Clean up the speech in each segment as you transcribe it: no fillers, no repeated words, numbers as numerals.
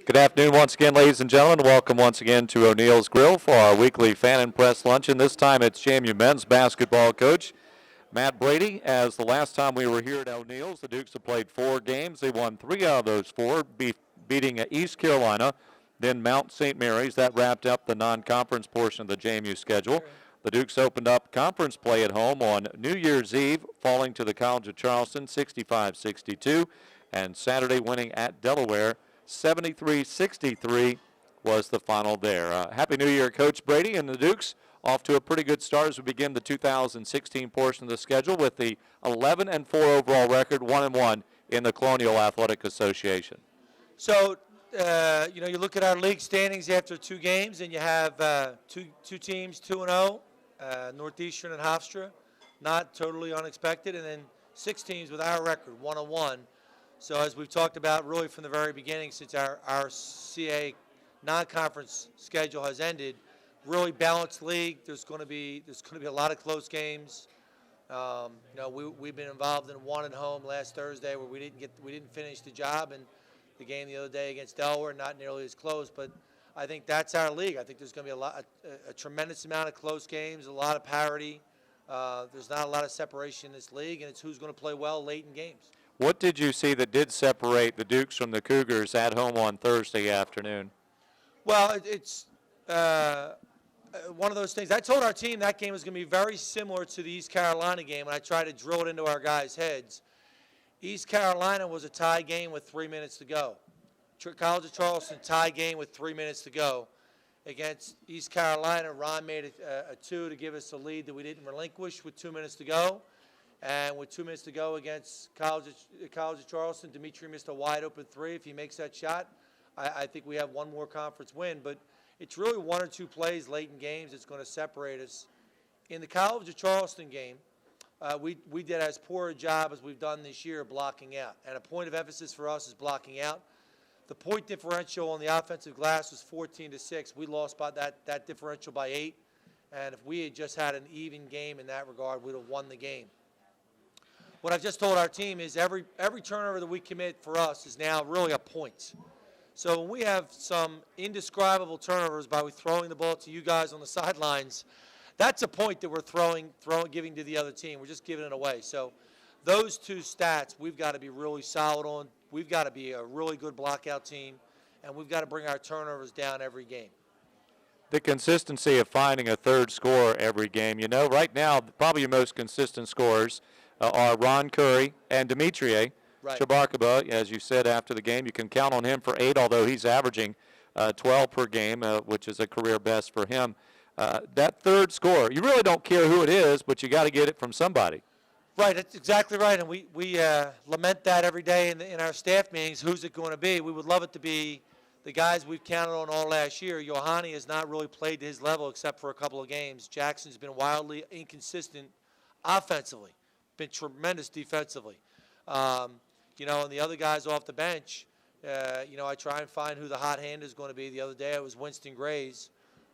Good afternoon once again, ladies and gentlemen. Welcome once again to O'Neill's Grill for our weekly Fan and Press Luncheon. This time it's JMU men's basketball coach Matt Brady. As the last time we were here at O'Neill's, the Dukes have played 4 games. They won 3 out of those 4, beating East Carolina, then Mount St. Mary's. That wrapped up the non-conference portion of the JMU schedule. The Dukes opened up conference play at home on New Year's Eve, falling to the College of Charleston 65-62, and Saturday winning at Delaware 73-63 was the final there. Happy New Year, Coach Brady and the Dukes. Off to a pretty good start as we begin the 2016 portion of the schedule with the 11-4 overall record, 1-1 in the Colonial Athletic Association. So, you look at our league standings after 2 games, and you have two teams 2-0, Northeastern and Hofstra, not totally unexpected, and then 6 teams with our record, 1-1. So as we've talked about really from the very beginning, since our CA non-conference schedule has ended, really balanced league. There's going to be a lot of close games. We've been involved in one at home last Thursday where we didn't finish the job, and the game the other day against Delaware, not nearly as close. But I think that's our league. I think there's going to be a tremendous amount of close games, a lot of parity. There's not a lot of separation in this league, and it's who's going to play well late in games. What did you see that did separate the Dukes from the Cougars at home on Thursday afternoon? Well, it's one of those things. I told our team that game was going to be very similar to the East Carolina game, and I tried to drill it into our guys' heads. East Carolina was a tie game with 3 minutes to go. College of Charleston tie game with 3 minutes to go. Against East Carolina, Ron made a 2 to give us a lead that we didn't relinquish with 2 minutes to go. And with 2 minutes to go against College of Charleston, Dimitri missed a wide-open 3. If he makes that shot, I think we have one more conference win. But it's really 1 or 2 plays late in games that's going to separate us. In the College of Charleston game, we did as poor a job as we've done this year blocking out. And a point of emphasis for us is blocking out. The point differential on the offensive glass was 14-6. We lost by that differential by 8. And if we had just had an even game in that regard, we'd have won the game. What I've just told our team is every turnover that we commit for us is now really a point. So when we have some indescribable turnovers by throwing the ball to you guys on the sidelines, that's a point that we're giving to the other team. We're just giving it away. So those 2 stats we've got to be really solid on. We've got to be a really good blockout team, and we've got to bring our turnovers down every game. The consistency of finding a third scorer every game. Right now, probably your most consistent scorers are Ron Curry and Dimitri Chabarkaba. As you said after the game, you can count on him for 8, although he's averaging 12 per game, which is a career best for him. That third scorer, you really don't care who it is, but you got to get it from somebody. Right, that's exactly right, and we lament that every day in our staff meetings. Who's it going to be? We would love it to be the guys we've counted on all last year. Johani has not really played to his level except for a couple of games. Jackson's been wildly inconsistent offensively, been tremendous defensively. And the other guys off the bench, I try and find who the hot hand is going to be. The other day it was Winston Gray's.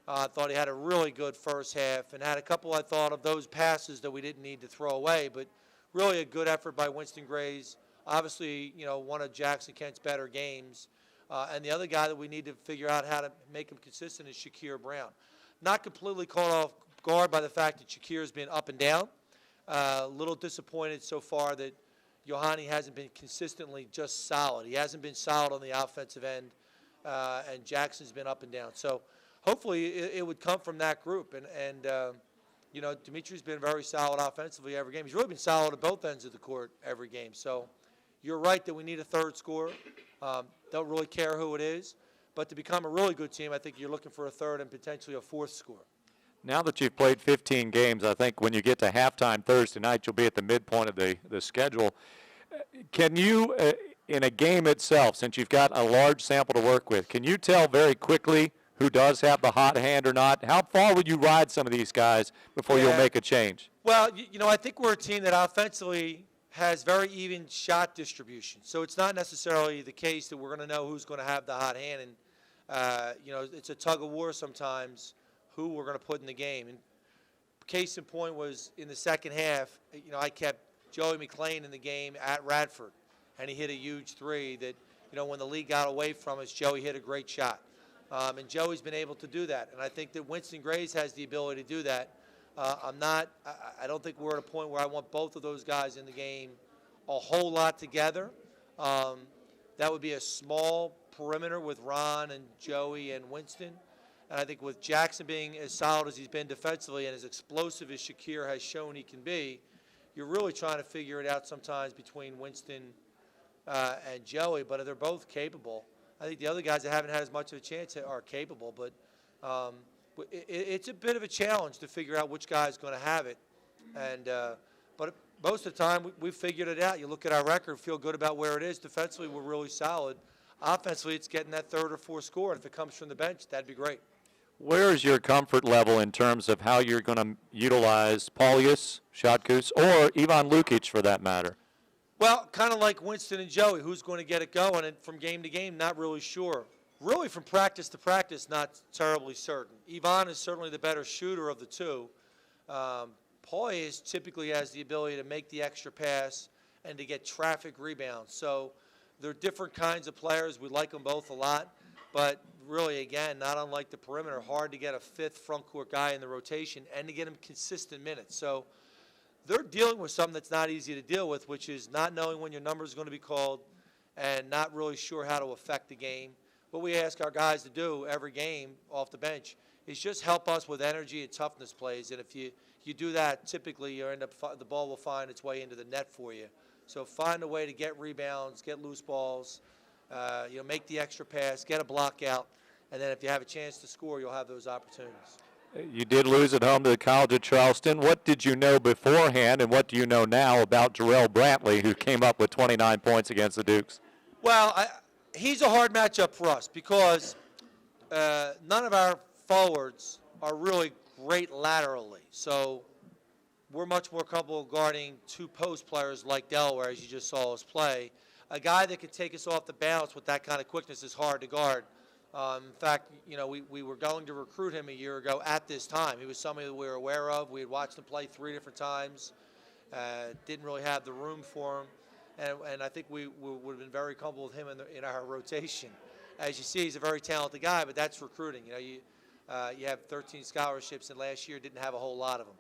I thought he had a really good first half and had a couple, I thought, of those passes that we didn't need to throw away. But really a good effort by Winston Gray's. Obviously, one of Jackson Kent's better games. And the other guy that we need to figure out how to make him consistent is Shakir Brown. Not completely caught off guard by the fact that Shakir's been up and down. A little disappointed so far that Johani hasn't been consistently just solid. He hasn't been solid on the offensive end, and Jackson's been up and down. So hopefully it would come from that group. And Dimitri's been very solid offensively every game. He's really been solid at both ends of the court every game. So you're right that we need a third scorer. Don't really care who it is. But to become a really good team, I think you're looking for a third and potentially a fourth scorer. Now that you've played 15 games, I think when you get to halftime Thursday night, you'll be at the midpoint of the schedule. Can you, in a game itself, since you've got a large sample to work with, can you tell very quickly who does have the hot hand or not? How far would you ride some of these guys before you'll make a change? Well, I think we're a team that offensively has very even shot distribution. So it's not necessarily the case that we're going to know who's going to have the hot hand. And, it's a tug of war sometimes who we're going to put in the game. And case in point was in the second half, I kept Joey McClain in the game at Radford, and he hit a huge 3 that, when the lead got away from us, Joey hit a great shot. And Joey's been able to do that. And I think that Winston Grays has the ability to do that. I don't think we're at a point where I want both of those guys in the game a whole lot together. That would be a small perimeter with Ron and Joey and Winston. And I think with Jackson being as solid as he's been defensively and as explosive as Shakir has shown he can be, you're really trying to figure it out sometimes between Winston and Joey, but they're both capable. I think the other guys that haven't had as much of a chance are capable, but it's a bit of a challenge to figure out which guy is going to have it. And but most of the time, we figured it out. You look at our record, feel good about where it is. Defensively, we're really solid. Offensively, it's getting that third or fourth score. And if it comes from the bench, that'd be great. Where is your comfort level in terms of how you're going to utilize Paulius, Shotkus, or Ivan Lukic for that matter? Well, kind of like Winston and Joey, who's going to get it going, and from game to game, not really sure. Really, from practice to practice, not terribly certain. Ivan is certainly the better shooter of the two. Paulius typically has the ability to make the extra pass and to get traffic rebounds. So they're different kinds of players. We like them both a lot. But really, again, not unlike the perimeter, hard to get a fifth front court guy in the rotation and to get him consistent minutes. So they're dealing with something that's not easy to deal with, which is not knowing when your number is going to be called and not really sure how to affect the game. What we ask our guys to do every game off the bench is just help us with energy and toughness plays. And if you do that, typically you end up the ball will find its way into the net for you. So find a way to get rebounds, get loose balls, make the extra pass, get a block out, and then if you have a chance to score, you'll have those opportunities. You did lose at home to the College of Charleston. What did you know beforehand, and what do you know now about Darrell Brantley, who came up with 29 points against the Dukes? Well, he's a hard matchup for us because none of our forwards are really great laterally. So we're much more comfortable guarding two post players like Delaware, as you just saw us play. A guy that can take us off the bounce with that kind of quickness is hard to guard. In fact, we were going to recruit him a year ago at this time. He was somebody that we were aware of. We had watched him play 3 different times. Didn't really have the room for him. And I think we would have been very comfortable with him in our rotation. As you see, he's a very talented guy, but that's recruiting. You have 13 scholarships, and last year didn't have a whole lot of them.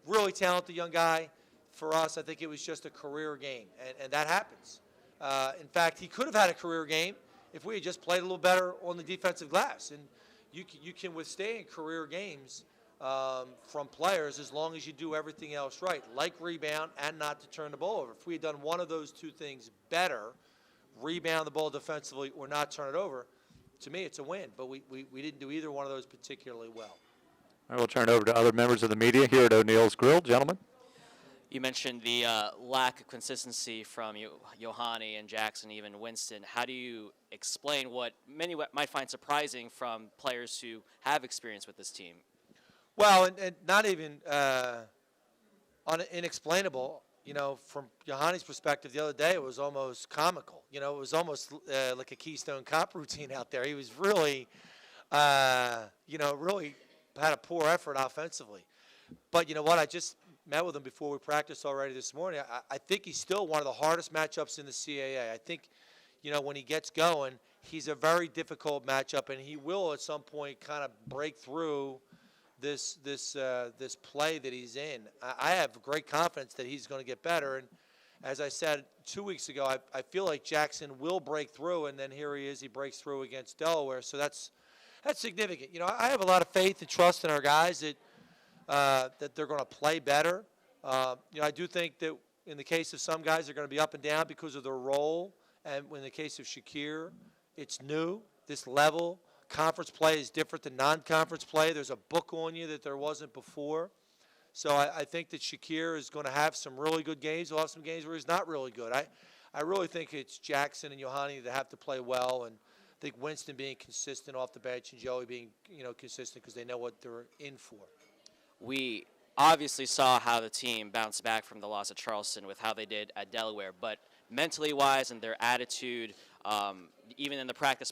Really talented young guy. For us, I think it was just a career game, and that happens. In fact, he could have had a career game if we had just played a little better on the defensive glass. And you can withstand career games from players as long as you do everything else right, like rebound and not to turn the ball over. If we had done one of those two things better, rebound the ball defensively or not turn it over, to me it's a win. But we didn't do either one of those particularly well. I will turn it over to other members of the media here at O'Neill's Grill. Gentlemen. You mentioned the lack of consistency from Johani and Jackson, even Winston. How do you explain what many might find surprising from players who have experience with this team? Well, and not even inexplainable. From Johani's perspective, the other day it was almost comical. It was almost like a Keystone Cop routine out there. He was really, really had a poor effort offensively. But you know what? I just met with him before we practiced already this morning. I think he's still one of the hardest matchups in the CAA. I think, when he gets going, he's a very difficult matchup, and he will at some point kind of break through this play that he's in. I have great confidence that he's going to get better. And as I said 2 weeks ago, I feel like Jackson will break through, and then here he is. He breaks through against Delaware, so that's significant. I have a lot of faith and trust in our guys that they're going to play better. I do think that in the case of some guys, they're going to be up and down because of their role. And in the case of Shakir, it's new. This level, conference play is different than non-conference play. There's a book on you that there wasn't before. So I think that Shakir is going to have some really good games. He'll have some games where he's not really good. I really think it's Jackson and Johani that have to play well. And I think Winston being consistent off the bench and Joey being consistent because they know what they're in for. We obviously saw how the team bounced back from the loss at Charleston with how they did at Delaware, but mentally wise and their attitude, even in the practice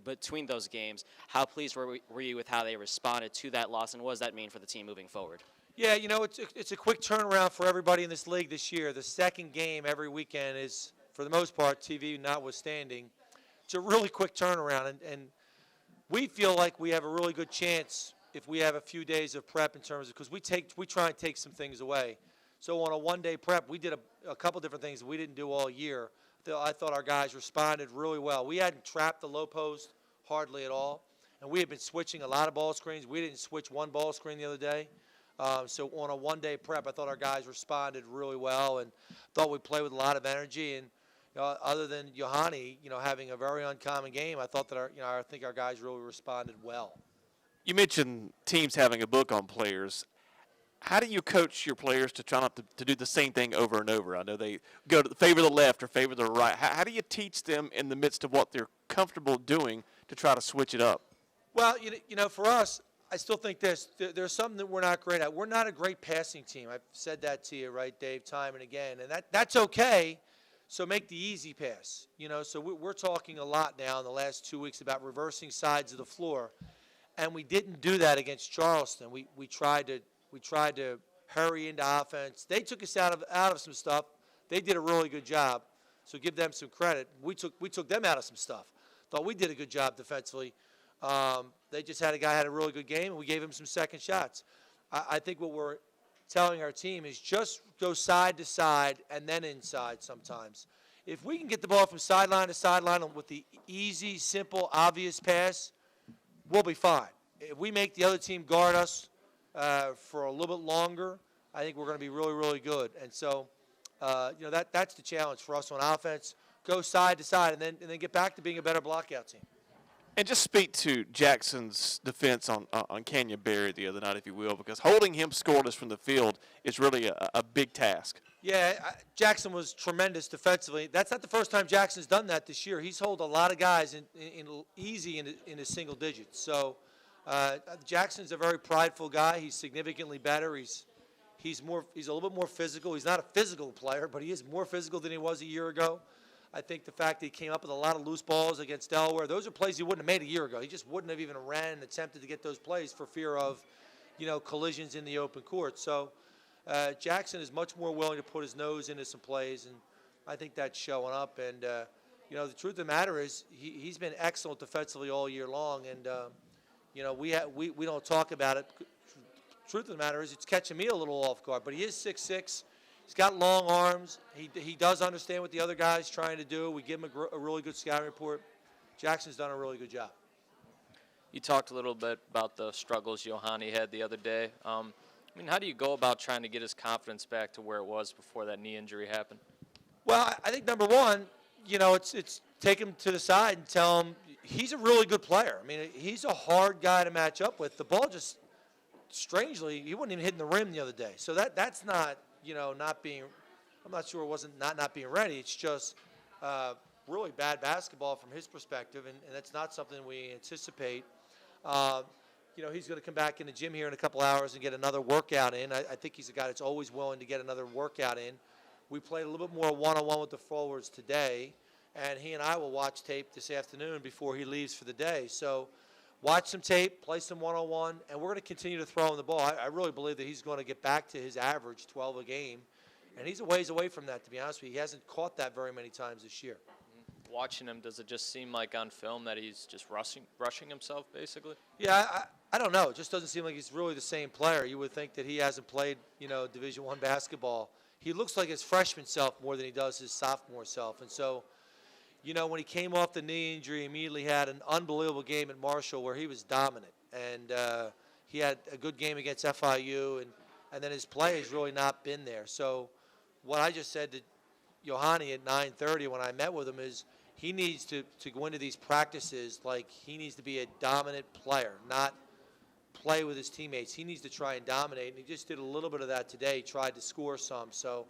between those games, how pleased were you with how they responded to that loss, and what does that mean for the team moving forward? Yeah, it's a quick turnaround for everybody in this league this year. The second game every weekend is, for the most part, TV notwithstanding. it's a really quick turnaround, and we feel like we have a really good chance if we have a few days of prep in terms of, because we try and take some things away. So on a one-day prep, we did a couple different things we didn't do all year. I thought our guys responded really well. We hadn't trapped the low post hardly at all, and we had been switching a lot of ball screens. We didn't switch one ball screen the other day. So on a one-day prep, I thought our guys responded really well and thought we played with a lot of energy. And other than Johani, having a very uncommon game, I thought that I think our guys really responded well. You mentioned teams having a book on players. How do you coach your players to try not to do the same thing over and over? I know they go to favor the left or favor the right. How do you teach them in the midst of what they're comfortable doing to try to switch it up? Well, for us, I still think there's something that we're not great at. We're not a great passing team. I've said that to you, right, Dave, time and again. And that's okay. So make the easy pass. So we're talking a lot now in the last 2 weeks about reversing sides of the floor. And we didn't do that against Charleston. We tried to hurry into offense. They took us out of some stuff. They did a really good job. So give them some credit. We took them out of some stuff. Thought we did a good job defensively. They just had a guy had a really good game, and we gave him some second shots. I think what we're telling our team is just go side to side and then inside sometimes. If we can get the ball from sideline to sideline with the easy, simple, obvious pass, we'll be fine. If we make the other team guard us for a little bit longer, I think we're going to be really, really good. And so, that's the challenge for us on offense. Go side to side and then get back to being a better blockout team. And just speak to Jackson's defense on Canyon Berry the other night, if you will, because holding him scoreless from the field is really a big task. Yeah, Jackson was tremendous defensively. That's not the first time Jackson's done that this year. He's held a lot of guys easy in the single digits. So Jackson's a very prideful guy. He's significantly better. He's a little bit more physical. He's not a physical player, but he is more physical than he was a year ago. I think the fact that he came up with a lot of loose balls against Delaware, those are plays he wouldn't have made a year ago. He just wouldn't have even ran and attempted to get those plays for fear of, collisions in the open court. So Jackson is much more willing to put his nose into some plays, and I think that's showing up. And, the truth of the matter is he's been excellent defensively all year long, and, we don't talk about it. Truth of the matter is it's catching me a little off guard, but he is 6'6". He's got long arms. He does understand what the other guy's trying to do. We give him a really good scouting report. Jackson's done a really good job. You talked a little bit about the struggles Johani had the other day. How do you go about trying to get his confidence back to where it was before that knee injury happened? Well, I think number one, it's take him to the side and tell him he's a really good player. He's a hard guy to match up with. The ball just, strangely, he wasn't even hitting the rim the other day. So that's not, not being, I'm not sure it wasn't not being ready. It's just really bad basketball from his perspective, and that's not something we anticipate. He's going to come back in the gym here in a couple hours and get another workout in. I think he's a guy that's always willing to get another workout in. We played a little bit more one-on-one with the forwards today, and he and I will watch tape this afternoon before he leaves for the day. So watch some tape, play some one-on-one, and we're going to continue to throw him the ball. I really believe that he's going to get back to his average, 12 a game, and he's a ways away from that, to be honest with you. He hasn't caught that very many times this year. Watching him, does it just seem like on film that he's just rushing himself, basically? Yeah, I don't know. It just doesn't seem like he's really the same player. You would think that he hasn't played, Division I basketball. He looks like his freshman self more than he does his sophomore self. And so, when he came off the knee injury, he immediately had an unbelievable game at Marshall where he was dominant. And he had a good game against FIU, and then his play has really not been there. So what I just said to Johani at 9:30 when I met with him is he needs to go into these practices like he needs to be a dominant player, not play with his teammates. He needs to try and dominate, and he just did a little bit of that today. He tried to score some. So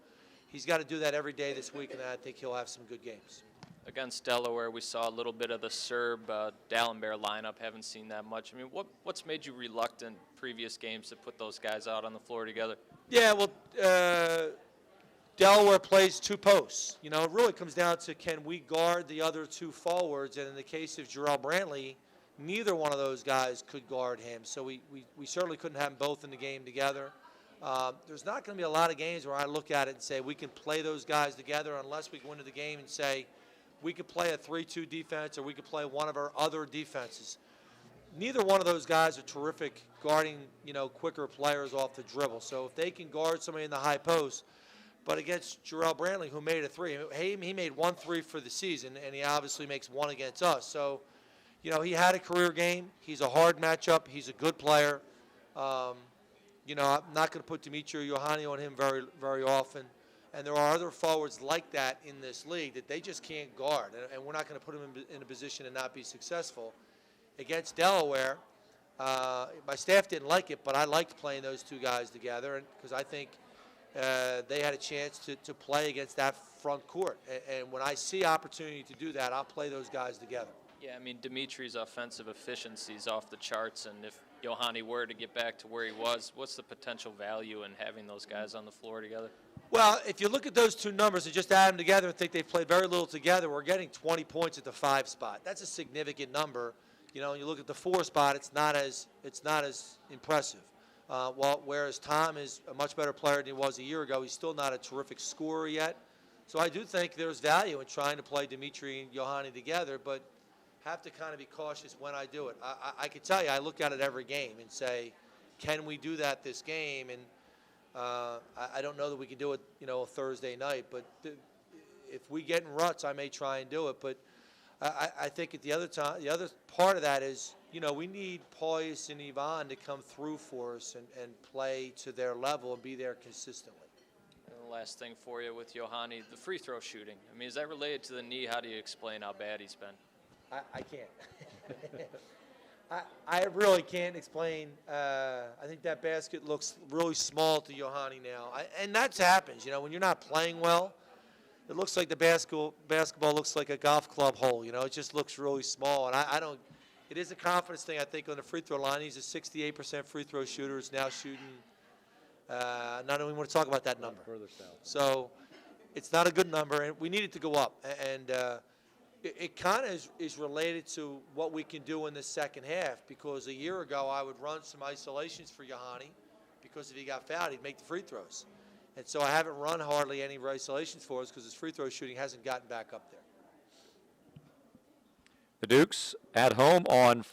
he's got to do that every day this week, and I think he'll have some good games. Against Delaware, we saw a little bit of the Serb Dallenberg lineup. Haven't seen that much. What's made you reluctant previous games to put those guys out on the floor together? Yeah, well, Delaware plays two posts. It really comes down to can we guard the other two forwards, and in the case of Darrell Brantley, neither one of those guys could guard him. So we certainly couldn't have them both in the game together. There's not going to be a lot of games where I look at it and say we can play those guys together unless we go into the game and say we could play a 3-2 defense or we could play one of our other defenses. Neither one of those guys are terrific guarding, quicker players off the dribble. So if they can guard somebody in the high post, but against Darrell Brown, who made a three, he made 1 3 for the season, and he obviously makes 1 against us. So, he had a career game. He's a hard matchup. He's a good player. I'm not going to put Dimitri Johani on him very, very often. And there are other forwards like that in this league that they just can't guard, and we're not going to put them in a position to not be successful. Against Delaware, my staff didn't like it, but I liked playing those two guys together because I think they had a chance to play against that front court. And when I see opportunity to do that, I'll play those guys together. Yeah, I mean, Dimitri's offensive efficiency is off the charts, and if Johani were to get back to where he was, what's the potential value in having those guys on the floor together? Well, if you look at those two numbers and just add them together and think they've played very little together, we're getting 20 points at the 5 spot. That's a significant number. When you look at the 4 spot, it's not as impressive. Whereas Tom is a much better player than he was a year ago, he's still not a terrific scorer yet. So I do think there's value in trying to play Dimitri and Johani together, but have to kind of be cautious when I do it. I can tell you, I look at it every game and say, can we do that this game? And I don't know that we can do it, a Thursday night, but if we get in ruts, I may try and do it. But I think at the other part of that is, we need Poyas and Elon to come through for us and play to their level and be there consistently. And the last thing for you with Johani, the free throw shooting. I mean, is that related to the knee? How do you explain how bad he's been? I can't. I really can't explain. I think that basket looks really small to Johani now. And that happens, when you're not playing well. It looks like the basketball looks like a golf club hole. It just looks really small. And I don't – it is a confidence thing, I think, on the free throw line. He's a 68% free throw shooter. He's now shooting not even want to talk about that number. Further south. So it's not a good number, and we need it to go up. And it kind of is related to what we can do in the second half, because a year ago I would run some isolations for Johani because if he got fouled, he'd make the free throws. And so I haven't run hardly any isolations for us because his free throw shooting hasn't gotten back up there. The Dukes at home on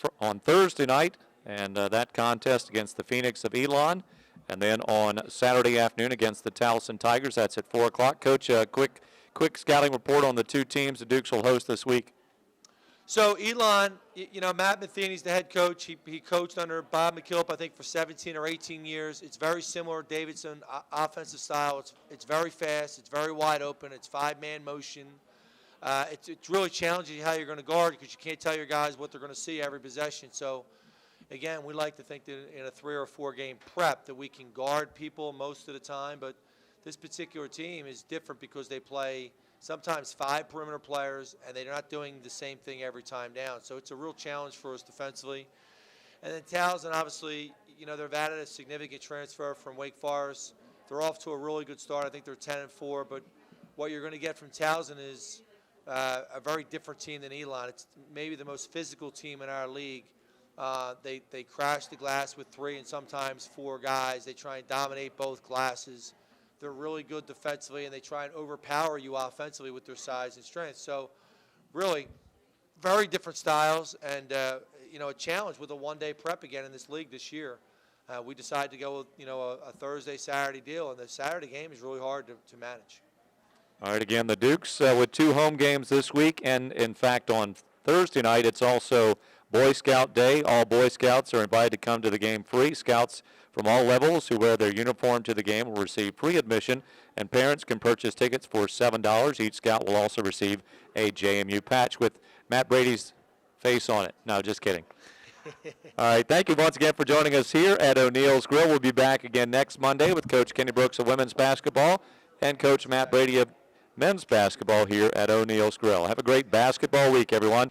Thursday night, and that contest against the Phoenix of Elon. And then on Saturday afternoon against the Towson Tigers. That's at 4 o'clock. Coach, a quick scouting report on the two teams the Dukes will host this week. So Elon, Matt Matheny's the head coach. He coached under Bob McKillop, I think, for 17 or 18 years. It's very similar to Davidson offensive style. It's very fast. It's very wide open. It's 5-man motion. It's really challenging how you're going to guard because you can't tell your guys what they're going to see every possession. So, again, we like to think that in a 3 or 4 game prep that we can guard people most of the time. But this particular team is different because they play sometimes 5 perimeter players, and they're not doing the same thing every time down. So it's a real challenge for us defensively. And then Towson, obviously, they've added a significant transfer from Wake Forest. They're off to a really good start. I think they're 10-4. But what you're going to get from Towson is a very different team than Elon. It's maybe the most physical team in our league. They crash the glass with 3 and sometimes 4 guys. They try and dominate both glasses. They're really good defensively, and they try and overpower you offensively with their size and strength. So, really, very different styles, and a challenge with a 1-day prep again in this league this year. We decided to go with a Thursday, Saturday deal, and the Saturday game is really hard to manage. All right, again, the Dukes with 2 home games this week, and in fact on Thursday night it's also Boy Scout Day. All Boy Scouts are invited to come to the game free. Scouts from all levels who wear their uniform to the game will receive free admission, and parents can purchase tickets for $7. Each Scout will also receive a JMU patch with Matt Brady's face on it. No, just kidding. All right, thank you once again for joining us here at O'Neill's Grill. We'll be back again next Monday with Coach Kenny Brooks of women's basketball and Coach Matt Brady of men's basketball here at O'Neill's Grill. Have a great basketball week, everyone.